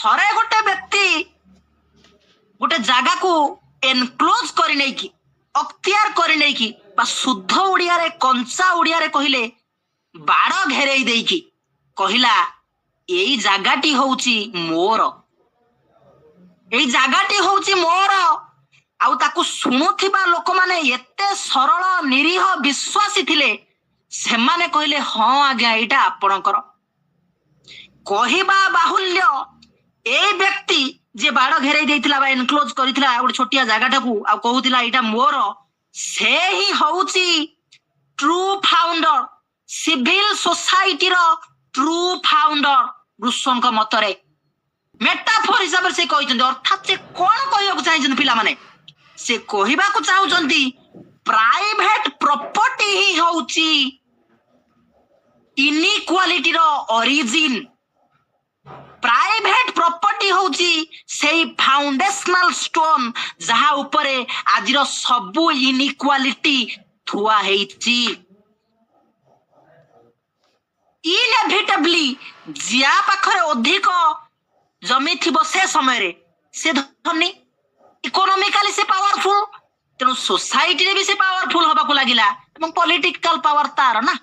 थरे गोटे व्यक्ति गोटे जगह को एनक्लोज कर नहीं की अख्तियार कर नहीं की शुद्ध ओडिया रे कंचा ओडिया रे कहले बाड़ घेरई देकी कहला एई जगाटी होउची मोर एई जगाटी होउची मोर आउ ताकू शुणुथिबा लोक माने एते सरल निरीह विश्वासी थिले सेमाने कहले हाँ आज्ञा एटा आपणकर कहिबा बाहुल्य ए व्यक्ति जे बाड़ घेरई देइथिला बा एनक्लोज करिथिला गोटे छोटिया जगाटाकू आ कहूतिला एटा मोर से ही होउची ट्रू फाउंडर सिविल सोसाइटी रो ट्रू फाउंडर रुसों का मतरे मेटाफोर हिसाब से कहते अर्थात से कौन कहବାକୁ चाहछन पिला माने से कहबा को चाहउछंती प्राइवेट प्रॉपर्टी ही होउची इनइक्वालिटी रो ओरिजिन प्राइवेट प्रॉपर्टी होउची सेही फाउंडेशनल स्टोन जहा ऊपरे आजिरो सबु इनइक्वालिटी थुआ हेइची इनएविटेबली जिया पाखरे अधिक जमी थिबो से समय रे से धनी इकोनॉमिकली से पावरफुल तेणु सोसाइटी रे भी से पावरफुल होबा को लागिला एवं पॉलिटिकल पावर तार ना